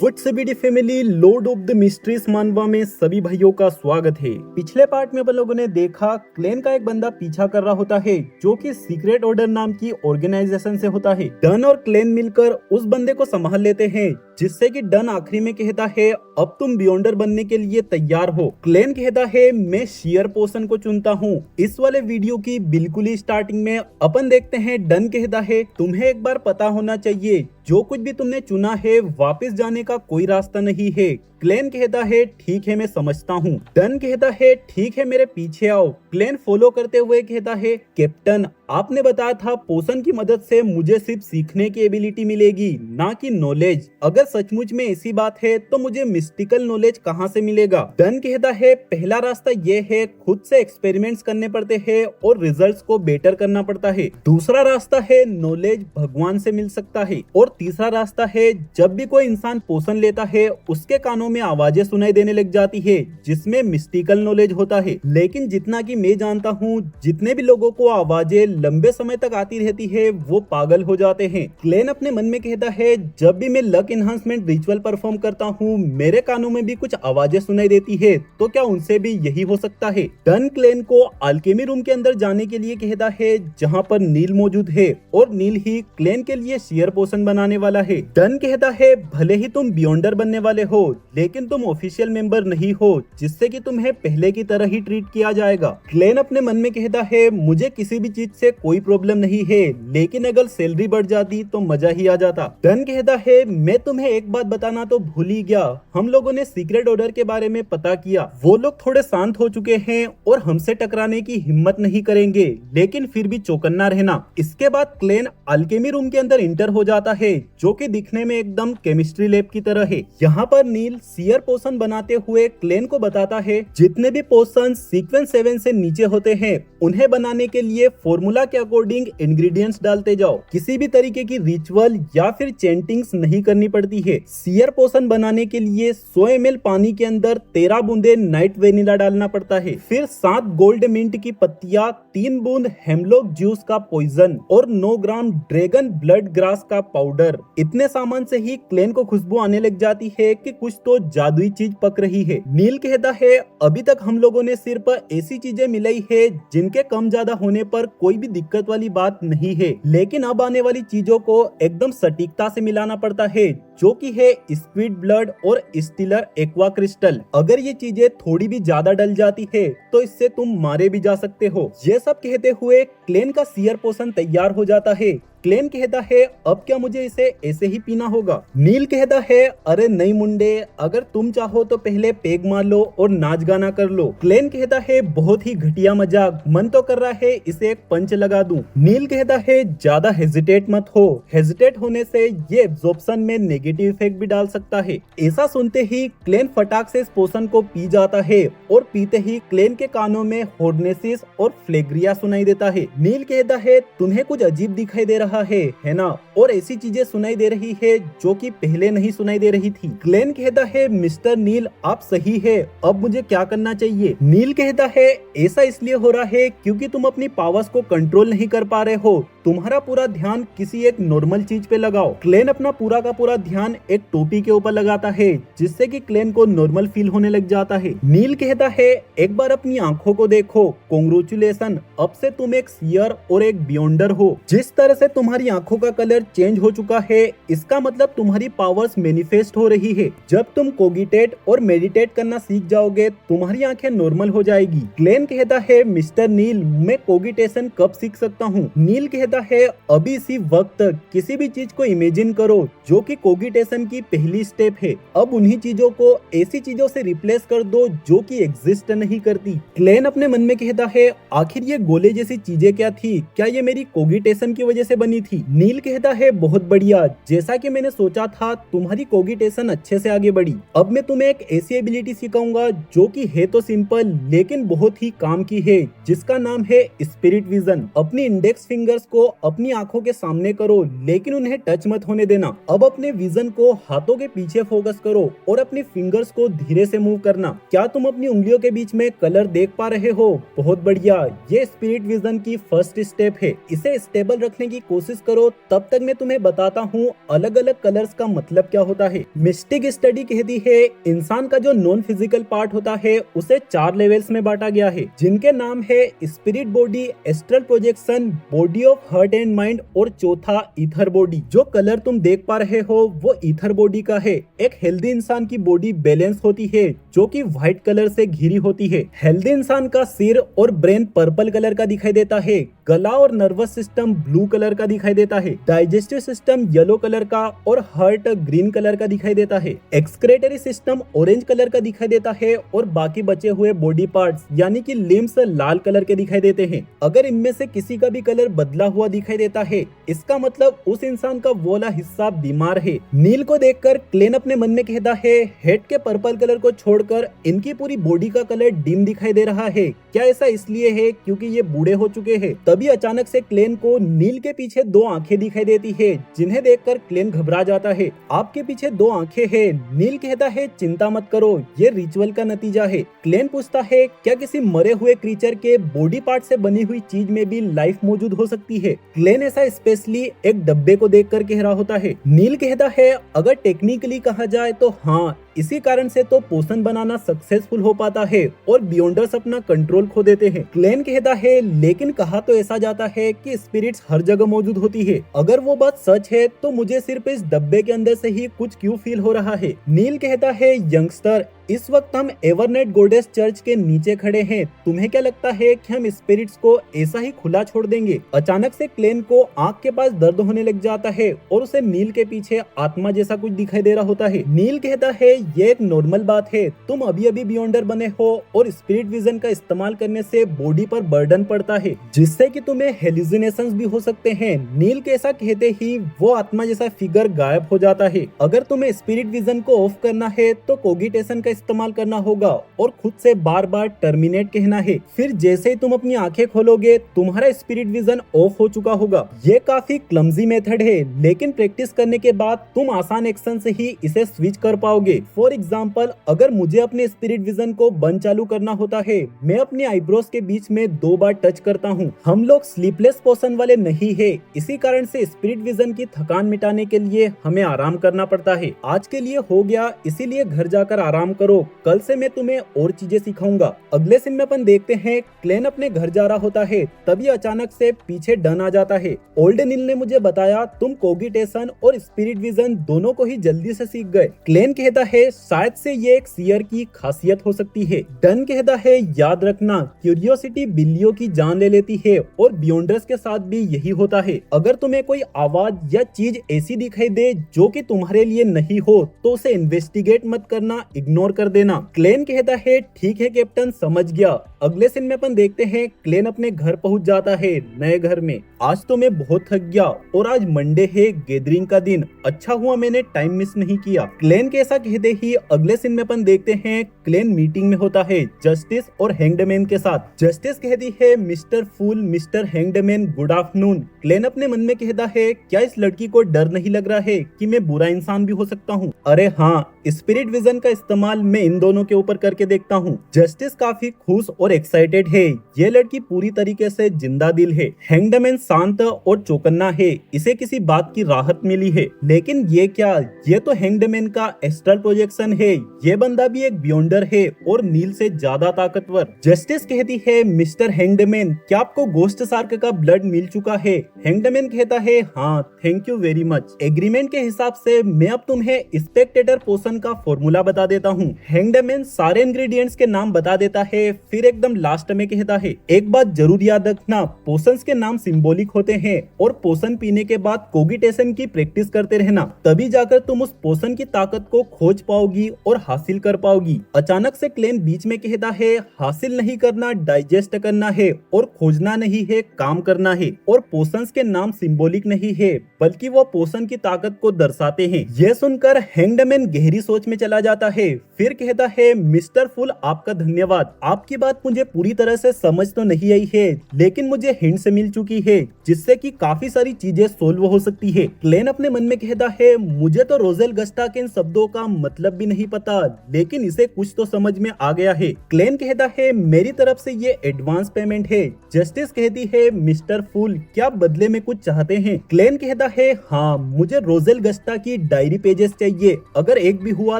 WhatsApp family, Lord of the mysteries मानवा में सभी भाइयों का स्वागत है। पिछले पार्ट में अपन लोगों ने देखा क्लेन का एक बंदा पीछा कर रहा होता है जो कि सीक्रेट ऑर्डर नाम की ऑर्गेनाइजेशन से होता है। डन और क्लेन मिलकर उस बंदे को संभाल लेते हैं, जिससे कि डन आखिरी में कहता है अब तुम बियॉन्डर बनने के लिए तैयार हो। क्लेन कहता है मैं शेयर पोर्शन को चुनता हूँ। इस वाले वीडियो की बिल्कुल ही स्टार्टिंग में अपन देखते हैं डन कहता है तुम्हें एक बार पता होना चाहिए जो कुछ भी तुमने चुना है वापस जाने का कोई रास्ता नहीं है। क्लेन कहता है ठीक है मैं समझता हूँ। डन कहता है ठीक है मेरे पीछे आओ। क्लेन फॉलो करते हुए कहता है कैप्टन आपने बताया था पोशन की मदद से मुझे सिर्फ सीखने की एबिलिटी मिलेगी ना कि नॉलेज। अगर सचमुच में ऐसी बात है तो मुझे मिस्टिकल नॉलेज कहाँ से मिलेगा। डन कहता है पहला रास्ता ये है खुद से एक्सपेरिमेंट्स करने पड़ते हैं और रिजल्ट्स को बेटर करना पड़ता है। दूसरा रास्ता है नॉलेज भगवान से मिल सकता है और तीसरा रास्ता है जब भी कोई इंसान पोषण लेता है उसके कानों में आवाजें सुनाई देने लग जाती है जिसमें मिस्टिकल नॉलेज होता है। लेकिन जितना कि मैं जानता हूँ जितने भी लोगों को आवाजें लंबे समय तक आती रहती है वो पागल हो जाते हैं। क्लेन अपने मन में कहता है जब भी मैं लक एनहांसमेंट रिचुअल परफॉर्म करता हूँ मेरे कानों में भी कुछ आवाजें सुनाई देती है, तो क्या उनसे भी यही हो सकता है। डन क्लेन को अल्केमी रूम के अंदर जाने के लिए कहता है जहाँ पर नील मौजूद है और नील ही क्लेन के लिए शेयर पोशन बनाने वाला है। डन कहता है भले ही तुम बियॉन्डर बनने वाले हो लेकिन तुम ऑफिशियल मेंबर नहीं हो, जिससे कि तुम्हें पहले की तरह ही ट्रीट किया जाएगा। क्लेन अपने मन में कहता है मुझे किसी भी चीज से कोई प्रॉब्लम नहीं है, लेकिन अगर सैलरी बढ़ जाती तो मजा ही आ जाता। डन कहता है मैं तुम्हें एक बात बताना तो भूल ही गया, हम लोगों ने सीक्रेट ऑर्डर के बारे में पता किया। वो लोग थोड़े शांत हो चुके हैं और हमसे टकराने की हिम्मत नहीं करेंगे, लेकिन फिर भी चौकन्ना रहना। इसके बाद क्लेन अल्केमी रूम के अंदर इंटर हो जाता है जो कि दिखने में एकदम केमिस्ट्री लैब की तरह है। यहाँ पर नील शेयर पोशन बनाते हुए क्लेन को बताता है जितने भी पोशन सीक्वेंस 7 से नीचे होते हैं उन्हें बनाने के लिए फॉर्मूला के अकॉर्डिंग इंग्रेडिएंट्स डालते जाओ। किसी भी तरीके की रिचुअल या फिर चैंटिंग्स नहीं करनी पड़ती है। शेयर पोशन बनाने के लिए 100 ml पानी के अंदर 13 बूंदे नाइट वेनिला डालना पड़ता है, फिर 7 गोल्ड मिंट की पत्तियां, 3 बूंद हेमलॉक जूस का पॉइजन और 9 ग्राम ड्रैगन ब्लड ग्रास का पाउडर। इतने सामान से ही क्लेन को खुशबू आने लग जाती है कि कुछ तो जादुई चीज पक रही है। नील कहता है अभी तक हम लोगों ने सिर्फ ऐसी चीजें मिलाई है जिनके कम ज्यादा होने पर कोई भी दिक्कत वाली बात नहीं है, लेकिन अब आने वाली चीजों को एकदम सटीकता से मिलाना पड़ता है जो कि है स्क्विड ब्लड और स्टीलर एक्वा क्रिस्टल। अगर ये चीजें थोड़ी भी ज्यादा डल जाती है तो इससे तुम मारे भी जा सकते हो। ये सब कहते हुए क्लेन का शेयर पोशन तैयार हो जाता है। क्लेन कहता है अब क्या मुझे इसे ऐसे ही पीना होगा। नील कहता है अरे नहीं मुंडे, अगर तुम चाहो तो पहले पेग मार लो और नाच गाना कर लो। क्लेन कहता है बहुत ही घटिया मजाक, मन तो कर रहा है इसे एक पंच लगा दूं। नील कहता है ज्यादा हेजिटेट मत हो, हेजिटेट होने से ये एब्जॉर्प्शन में नेगेटिव इफेक्ट भी डाल सकता है। ऐसा सुनते ही क्लेन फटाक से इस पोशन को पी जाता है और पीते ही क्लेन के कानों में हॉर्नेसिस और फ्लेग्रिया सुनाई देता है। नील कहता है तुम्हें कुछ अजीब दिखाई दे रहा है ना, और ऐसी चीजें सुनाई दे रही है जो कि पहले नहीं सुनाई दे रही थी। क्लेन कहता है मिस्टर नील आप सही है, अब मुझे क्या करना चाहिए। नील कहता है ऐसा इसलिए हो रहा है क्योंकि तुम अपनी पावर्स को कंट्रोल नहीं कर पा रहे हो, तुम्हारा पूरा ध्यान किसी एक नॉर्मल चीज पे लगाओ। क्लेन अपना पूरा का पूरा ध्यान एक टोपी के ऊपर लगाता है जिससे कि क्लेन को नॉर्मल फील होने लग जाता है। नील कहता है एक बार अपनी आंखों को देखो, कांग्रेचुलेशन, अब से तुम एक सीयर और एक बियॉन्डर हो। जिस तरह से तुम्हारी आंखों का कलर चेंज हो चुका है इसका मतलब तुम्हारी पावर्स मैनिफेस्ट हो रही है। जब तुम कोगिटेट और मेडिटेट करना सीख जाओगे तुम्हारी आंखें नॉर्मल हो जाएगी। क्लेन कहता है मिस्टर नील मैं कोगिटेशन कब सीख सकता हूँ। नील कहता है अभी इसी वक्त किसी भी चीज को इमेजिन करो जो कि कोगिटेशन की पहली स्टेप है। अब उन्हीं चीजों को ऐसी चीजों से रिप्लेस कर दो जो कि एग्जिस्ट नहीं करती। क्लेन अपने मन में कहता है आखिर ये गोले जैसी चीजें क्या थी, क्या ये मेरी कोगिटेशन की वजह से बनी थी। नील कहता है बहुत बढ़िया, जैसा कि मैंने सोचा था तुम्हारी कोगिटेशन अच्छे से आगे बढ़ी। अब मैं तुम्हें एक ऐसी एबिलिटी सिखाऊंगा जो कि है तो सिंपल लेकिन बहुत ही काम की है, जिसका नाम है स्पिरिट विजन। अपनी इंडेक्स फिंगर्स को को अपनी आंखों के सामने करो, लेकिन उन्हें टच मत होने देना। अब अपने विजन को हाथों के पीछे फोकस करो और अपनी फिंगर्स को धीरे से मूव करना। क्या तुम अपनी उंगलियों के बीच में कलर देख पा रहे हो? बहुत बढ़िया, ये स्पिरिट विजन की फर्स्ट स्टेप है। इसे स्टेबल रखने की कोशिश करो, तब तक मैं तुम्हें बताता हूँ अलग अलग कलर्स का मतलब क्या होता है। मिस्टिक स्टडी कहती है इंसान का जो नॉन फिजिकल पार्ट होता है उसे 4 लेवल्स में बांटा गया है, जिनके नाम है spirit body, astral projection, body of heart and mind और चौथा ईथर बॉडी। जो कलर तुम देख पा रहे हो वो ईथर बॉडी का है। एक हेल्दी इंसान की बॉडी बैलेंस होती है जो कि व्हाइट कलर से घिरी होती है। हेल्दी इंसान का सिर और ब्रेन पर्पल कलर का दिखाई देता है, गला और नर्वस सिस्टम ब्लू कलर का दिखाई देता है, डाइजेस्टिव सिस्टम येलो कलर का और हार्ट ग्रीन कलर का दिखाई देता है, एक्सक्रेटरी सिस्टम ऑरेंज कलर का दिखाई देता है और बाकी बचे हुए बॉडी पार्ट्स यानी कि लिम्स लाल कलर के दिखाई देते हैं। अगर इनमें से किसी का भी कलर बदला हुआ दिखाई देता है, इसका मतलब उस इंसान का वो वाला हिस्सा बीमार है। नील को देखकर क्लेन अपने मन में कहता है हेड के पर्पल कलर को छोड़कर इनकी पूरी बॉडी का कलर डिम दिखाई दे रहा है। क्या ऐसा इसलिए है क्योंकि ये बूढ़े हो चुके हैं? तभी अचानक से क्लेन को नील के पीछे 2 आंखें दिखाई देती है, जिन्हें देखकर क्लेन घबरा जाता है। आपके पीछे 2 आंखें हैं। नील कहता है चिंता मत करो, ये रिचुअल का नतीजा है। क्लेन पूछता है क्या किसी मरे हुए क्रीचर के बॉडी पार्ट से बनी हुई चीज में भी लाइफ मौजूद हो सकती है? क्लेन ऐसा स्पेशली एक डब्बे को देखकर कह रहा होता है। नील कहता है अगर टेक्निकली कहा जाए तो हाँ, इसी कारण से तो पोषण बनाना सक्सेसफुल हो पाता है और बियॉन्डर्स अपना कंट्रोल खो देते हैं। क्लेन कहता है लेकिन कहा तो ऐसा जाता है कि स्पिरिट्स हर जगह मौजूद होती है। अगर वो बात सच है तो मुझे सिर्फ इस डब्बे के अंदर से ही कुछ क्यों फील हो रहा है? नील कहता है यंगस्टर, इस वक्त हम एवरनेट गॉडेस चर्च के नीचे खड़े हैं। तुम्हें क्या लगता है कि हम स्पिरिट्स को ऐसा ही खुला छोड़ देंगे? अचानक से क्लेन को आंख के पास दर्द होने लग जाता है और उसे नील के पीछे आत्मा जैसा कुछ दिखाई दे रहा होता है। नील कहता है ये एक नॉर्मल बात है, तुम अभी अभी बियॉन्डर बने हो और स्पिरिट विजन का इस्तेमाल करने से बॉडी पर बर्डन पड़ता है, जिससे कि तुम्हें हेलुसिनेशंस भी हो सकते हैं। नील के ऐसा कहते ही वो आत्मा जैसा फिगर गायब हो जाता है। अगर तुम्हें स्पिरिट विजन को ऑफ करना है तो कोगिटेशन का इस्तेमाल करना होगा और खुद से बार बार टर्मिनेट कहना है। फिर जैसे ही तुम अपनी आंखें खोलोगे तुम्हारा स्पिरिट विजन ऑफ हो चुका होगा। ये काफी क्लमजी मेथड है, लेकिन प्रैक्टिस करने के बाद तुम आसान एक्शन से ही इसे स्विच कर पाओगे। फॉर एग्जाम्पल, अगर मुझे अपने स्पिरिट विजन को बंद चालू करना होता है, मैं अपनी आईब्रोज के बीच में 2 बार टच करता हूँ। हम लोग स्लीपलेस पर्सन वाले नहीं है, इसी कारण से स्पिरिट विजन की थकान मिटाने के लिए हमें आराम करना पड़ता है। आज के लिए हो गया, इसीलिए घर जाकर आराम करो, कल से मैं तुम्हें और चीजें सिखाऊंगा। अगले सीन में अपन देखते हैं क्लेन अपने घर जा रहा होता है, तभी अचानक से पीछे डन आ जाता है। ओल्ड नील ने मुझे बताया तुम कोगिटेशन और स्पिरिट विजन दोनों को ही जल्दी से सीख गए। क्लेन कहता है शायद से ये एक सीयर की खासियत हो सकती है। डन कहता है याद रखना, क्यूरियोसिटी बिल्लियों की जान ले लेती है और बियॉन्डर्स के साथ भी यही होता है। अगर तुम्हें कोई आवाज या चीज ऐसी दिखाई दे जो कि तुम्हारे लिए नहीं हो तो उसे इन्वेस्टिगेट मत करना, इग्नोर कर देना। क्लेन कहता है ठीक है कैप्टन, समझ गया। अगले सीन में अपन देखते हैं क्लेन अपने घर पहुंच जाता है, नए घर में। आज तो मैं बहुत थक गया और आज मंडे है, गैदरिंग का दिन। अच्छा हुआ मैंने टाइम मिस नहीं किया। क्लेन के ऐसा कहते ही अगले सीन में अपन देखते हैं क्लेन मीटिंग में होता है जस्टिस और हैंगडमैन के साथ। जस्टिस कहती है मिस्टर फूल, मिस्टर हैंगडमैन, गुड आफ्टरनून। क्लेन अपने मन में कहता है क्या इस लड़की को डर नहीं लग रहा है कि मैं बुरा इंसान भी हो सकता हूँ? अरे हाँ, स्पिरिट विजन का इस्तेमाल मैं इन दोनों के ऊपर करके देखता हूँ। जस्टिस काफी खुश और एक्साइटेड है, ये लड़की पूरी तरीके से जिंदा दिल है। हैंगडमैन शांत और चौकन्ना है, इसे किसी बात की राहत मिली है। लेकिन ये क्या, ये तो हैंगडमैन का एस्ट्रल प्रोजेक्शन है, ये बंदा भी एक बियॉन्डर है और नील से ज्यादा ताकतवर। जस्टिस कहती है मिस्टर हैंगडमैन क्या आपको गोस्ट शार्क का ब्लड मिल चुका है? हैंगडमैन कहता है हाँ, thank you very much. Agreement के हिसाब से मैं अब तुम्हें स्पेक्टेटर पोशन का फॉर्मूला बता देता हूँ। हैंगडमैन सारे इंग्रेडिएंट्स के नाम बता देता है, फिर एकदम लास्ट में कहता है एक बात जरूर याद रखना, पोशंस के नाम सिंबॉलिक होते हैं और पोशन पीने के बाद कोगिटेशन की प्रैक्टिस करते रहना, तभी जाकर तुम उस पोशन की ताकत को खोज पाओगी और हासिल कर पाओगी। अचानक से क्लेन बीच में कहता है हासिल नहीं करना, डाइजेस्ट करना है और खोजना नहीं है, काम करना है। और पोशंस के नाम सिंबॉलिक नहीं है बल्कि वो पोशन की ताकत को दर्शाते हैं। यह सुनकर हैंगडमैन गहरी सोच में चला जाता है। फिर फिर कहता है मिस्टर फूल आपका धन्यवाद, आपकी बात मुझे पूरी तरह से समझ तो नहीं आई है लेकिन मुझे हिंट से मिल चुकी है जिससे कि काफी सारी चीजें सोल्व हो सकती है। क्लेन अपने मन में कहता है मुझे तो रोजेल गस्टा के इन शब्दों का मतलब भी नहीं पता लेकिन इसे कुछ तो समझ में आ गया है। क्लेन कहता है मेरी तरफ से ये एडवांस पेमेंट है। जस्टिस कहती है मिस्टर फूल क्या आप बदले में कुछ चाहते हैं? क्लेन कहता है हाँ मुझे रोजेल गस्टा की डायरी पेजेस चाहिए, अगर एक भी हुआ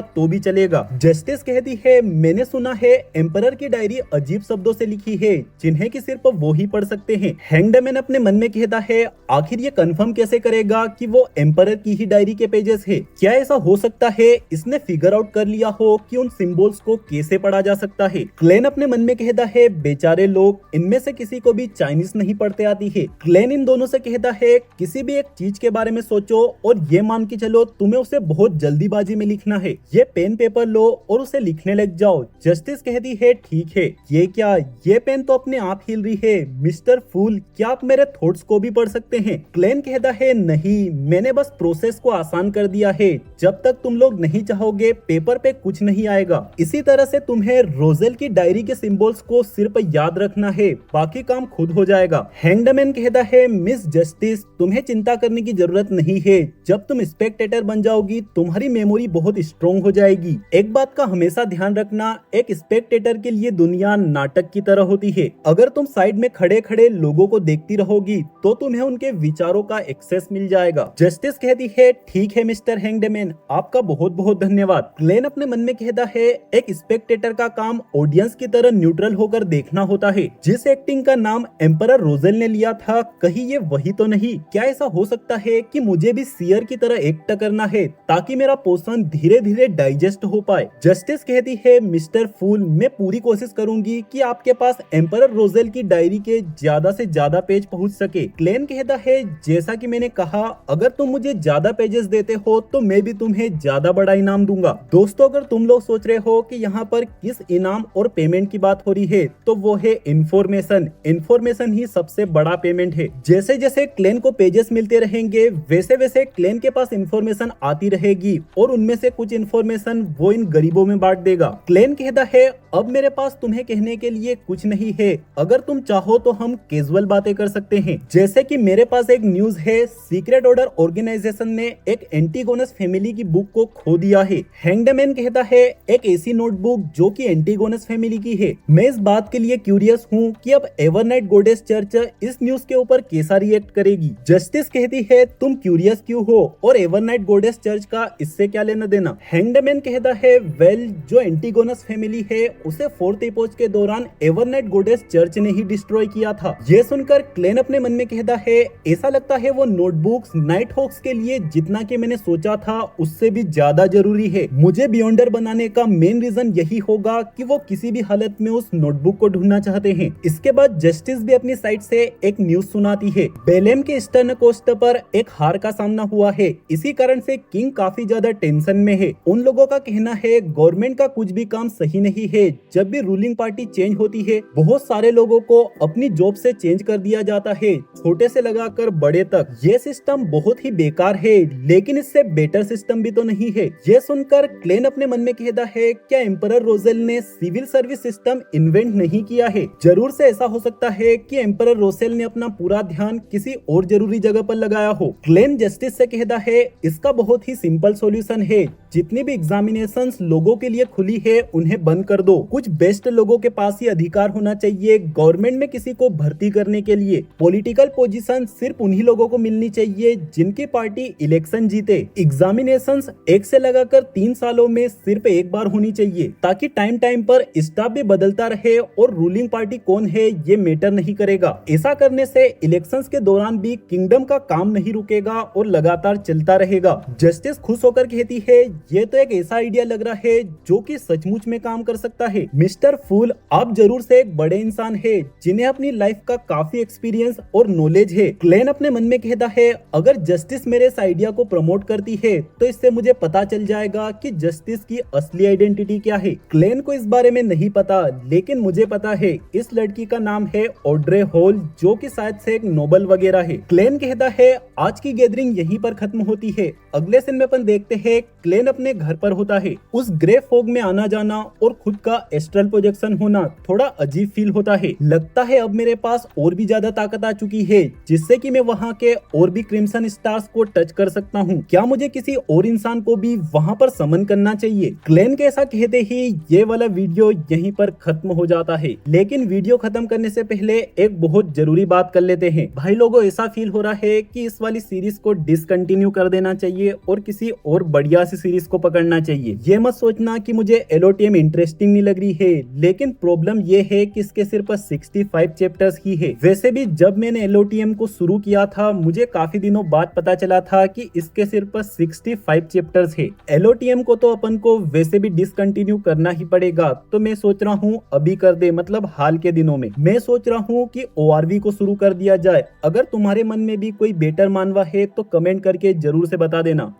तो भी चलेगा। जस्टिस कहती है मैंने सुना है एम्परर की डायरी अजीब शब्दों से लिखी है जिन्हें कि सिर्फ वो ही पढ़ सकते हैं। हैंग्ड मैन अपने मन में कहता है आखिर ये कंफर्म कैसे करेगा कि वो एम्परर की ही डायरी के पेजेस है? क्या ऐसा हो सकता है इसने फिगर आउट कर लिया हो कि उन सिंबल्स को कैसे पढ़ा जा सकता है? क्लेन अपने मन में कहता है बेचारे लोग, इनमें से किसी को भी चाइनीज नहीं पढ़ते आती है। क्लेन इन दोनों से कहता है किसी भी एक चीज के बारे में सोचो और ये मान के चलो तुम्हें उसे बहुत जल्दीबाजी में लिखना है, ये पेन पेपर लो और उसे लिखने लग जाओ। जस्टिस कहती है ठीक है, ये क्या, ये पेन तो अपने आप हिल रही है। मिस्टर फूल क्या आप मेरे थॉट्स को भी पढ़ सकते हैं? क्लेन कहता है नहीं, मैंने बस प्रोसेस को आसान कर दिया है, जब तक तुम लोग नहीं चाहोगे पेपर पे कुछ नहीं आएगा। इसी तरह से तुम्हें रोजेल की डायरी के सिंबल्स को सिर्फ याद रखना है, बाकी काम खुद हो जाएगा। हैंग्ड मैन कहता है मिस जस्टिस तुम्हें चिंता करने की जरूरत नहीं है, जब तुम स्पेक्टेटर बन जाओगी तुम्हारी मेमोरी बहुत स्ट्रॉन्ग हो जाएगी। एक बात का हमेशा ध्यान रखना, एक स्पेक्टेटर के लिए दुनिया नाटक की तरह होती है। अगर तुम साइड में खड़े खड़े लोगों को देखती रहोगी तो तुम्हें उनके विचारों का एक्सेस मिल जाएगा। जस्टिस कहती है ठीक है मिस्टर हैंग्ड मैन, आपका बहुत बहुत धन्यवाद। क्लेन अपने मन में कहता है एक स्पेक्टेटर का काम ऑडियंस की तरह न्यूट्रल होकर देखना होता है। जिस एक्टिंग का नाम एम्परर रोजेल ने लिया था कहीं ये वही तो नहीं? क्या ऐसा हो सकता है कि मुझे भी सीयर की तरह एक्ट करना है ताकि मेरा पोषण धीरे धीरे डाइजेस्ट हो पाए? जस्टिस कहती है मिस्टर फूल मैं पूरी कोशिश करूंगी कि आपके पास एम्परर रोजेल की डायरी के ज्यादा से ज्यादा पेज पहुंच सके। क्लेन कहता है जैसा कि मैंने कहा अगर तुम मुझे ज्यादा पेजेस देते हो तो मैं भी तुम्हें ज्यादा बड़ा इनाम दूंगा। दोस्तों अगर तुम लोग सोच रहे हो कि यहाँ पर किस इनाम और पेमेंट की बात हो रही है तो वो है इन्फॉर्मेशन। इन्फॉर्मेशन ही सबसे बड़ा पेमेंट है। जैसे जैसे क्लेन को पेजेस मिलते रहेंगे वैसे वैसे क्लेन के पास इन्फॉर्मेशन आती रहेगी और उनमें से कुछ इन्फॉर्मेशन वो इन गरीबों में बांट देगा। क्लेन कहता है अब मेरे पास तुम्हें कहने के लिए कुछ नहीं है, अगर तुम चाहो तो हम कैजुअल बातें कर सकते हैं। जैसे कि मेरे पास एक न्यूज है, सीक्रेट ऑर्डर ऑर्गेनाइजेशन ने एक एंटीगोनस फैमिली की बुक को खो दिया है। हैंग्ड मैन कहता है एक ऐसी नोटबुक जो कि एंटीगोनस फैमिली की है। मैं इस बात के लिए क्यूरियस हूँ कि अब एवरनाइट गोडेस चर्च इस न्यूज के ऊपर कैसा रिएक्ट करेगी। जस्टिस कहती है तुम क्यूरियस क्यों हो और एवरनाइट गोडेस चर्च का इससे क्या लेना देना? हैंग्ड मैन कहता है वेल जो एंटीगोनस फैमिली है उसे फोर्थ एपोच के दौरान एवरनाइट गोडेस चर्च ने ही डिस्ट्रॉय किया था। ये सुनकर क्लेन अपने मन में कहता है ऐसा लगता है वो नोटबुक्स नाइट हॉक्स के लिए जितना कि मैंने सोचा था उससे भी ज्यादा जरूरी है। मुझे बियॉन्डर बनाने का मेन रीजन यही होगा कि वो किसी भी हालत में उस नोटबुक को ढूंढना चाहते हैं। इसके बाद जस्टिस भी अपनी साइड से एक न्यूज सुनाती है। बेलेम के ईस्टर्न कोस्ट पर एक हार का सामना हुआ है, इसी कारण से किंग काफी ज्यादा टेंशन में है। उन लोगों का कहना है गवर्नमेंट का कुछ भी काम सही नहीं है। जब भी रूलिंग पार्टी चेंज होती है बहुत सारे लोगों को अपनी जॉब से चेंज कर दिया जाता है, छोटे से लगाकर बड़े तक। ये सिस्टम बहुत ही बेकार है लेकिन इससे बेटर सिस्टम भी तो नहीं है। ये सुनकर क्लेन अपने मन में कहता है क्या एम्परर रोजेल ने सिविल सर्विस सिस्टम इन्वेंट नहीं किया है? जरूर से ऐसा हो सकता है कि एम्परर रोजेल ने अपना पूरा ध्यान किसी और जरूरी जगह पर लगाया हो। क्लेन जस्टिस से कहता है इसका बहुत ही सिंपल सॉल्यूशन है, जितनी भी एग्जामिनेशंस लोगों के लिए खुली है उन्हें बंद कर दो। कुछ बेस्ट लोगों के पास ही अधिकार होना चाहिए गवर्नमेंट में किसी को भर्ती करने के लिए। पॉलिटिकल पोजीशन सिर्फ उन्हीं लोगों को मिलनी चाहिए जिनकी पार्टी इलेक्शन जीते। एग्जामिनेशंस 1 से लगाकर 3 सालों में सिर्फ एक बार होनी चाहिए ताकि टाइम टाइम पर स्टाफ भी बदलता रहे और रूलिंग पार्टी कौन है ये मैटर नहीं करेगा। ऐसा करने से इलेक्शंस के दौरान भी किंगडम का काम नहीं रुकेगा और लगातार चलता रहेगा। जस्टिस खुश होकर कहती है ये तो एक ऐसा आइडिया लग रहा है जो कि सचमुच में काम कर सकता है। मिस्टर फूल आप जरूर से एक बड़े इंसान है जिन्हें अपनी लाइफ का काफी एक्सपीरियंस और नॉलेज है। क्लेन अपने मन में कहता है अगर जस्टिस मेरे इस आइडिया को प्रमोट करती है तो इससे मुझे पता चल जाएगा कि जस्टिस की असली आइडेंटिटी क्या है। क्लेन को इस बारे में नहीं पता लेकिन मुझे पता है इस लड़की का नाम है ऑड्रे हॉल जो कि शायद से एक नोबल वगैरह है। क्लेन कहता है आज की गैदरिंग यहीं पर खत्म होती है, अगले सीन में अपन देखते हैं क्लेन अपने घर पर होता है। उस ग्रे फॉग में आना जाना और खुद का एस्ट्रल प्रोजेक्शन होना थोड़ा अजीब फील होता है। लगता है अब मेरे पास और भी ज्यादा ताकत आ चुकी है जिससे कि मैं वहाँ के और भी क्रिम्सन स्टार्स को टच कर सकता हूँ। क्या मुझे किसी और इंसान को भी वहाँ पर समन करना चाहिए? क्लेन के ऐसा कहते ही ये वाला वीडियो यहीं पर खत्म हो जाता है। लेकिन वीडियो खत्म करने से पहले एक बहुत जरूरी बात कर लेते हैं। भाई लोगों, ऐसा फील हो रहा है कि इस वाली सीरीज को डिसकंटिन्यू कर देना चाहिए और किसी और बढ़िया सी सीरीज को पकड़ना चाहिए। ये मत सोचना कि मुझे एलओटीएम इंटरेस्टिंग नहीं लग रही है, लेकिन प्रॉब्लम ये है कि इसके सिर्फ 65 चैप्टर्स ही है। वैसे भी जब मैंने एलओटीएम को शुरू किया था मुझे काफी दिनों बाद पता चला था कि इसके सिर्फ 65 चैप्टर्स है। एलओटीएम को तो अपन को वैसे भी डिसकंटिन्यू करना ही पड़ेगा, तो मैं सोच रहा हूँ अभी कर दे, मतलब हाल के दिनों में। मैं सोच रहा हूँ कि ओआरवी को शुरू कर दिया जाए। अगर तुम्हारे मन में भी कोई बेटर मानवा है तो कमेंट करके जरूर से बता देना।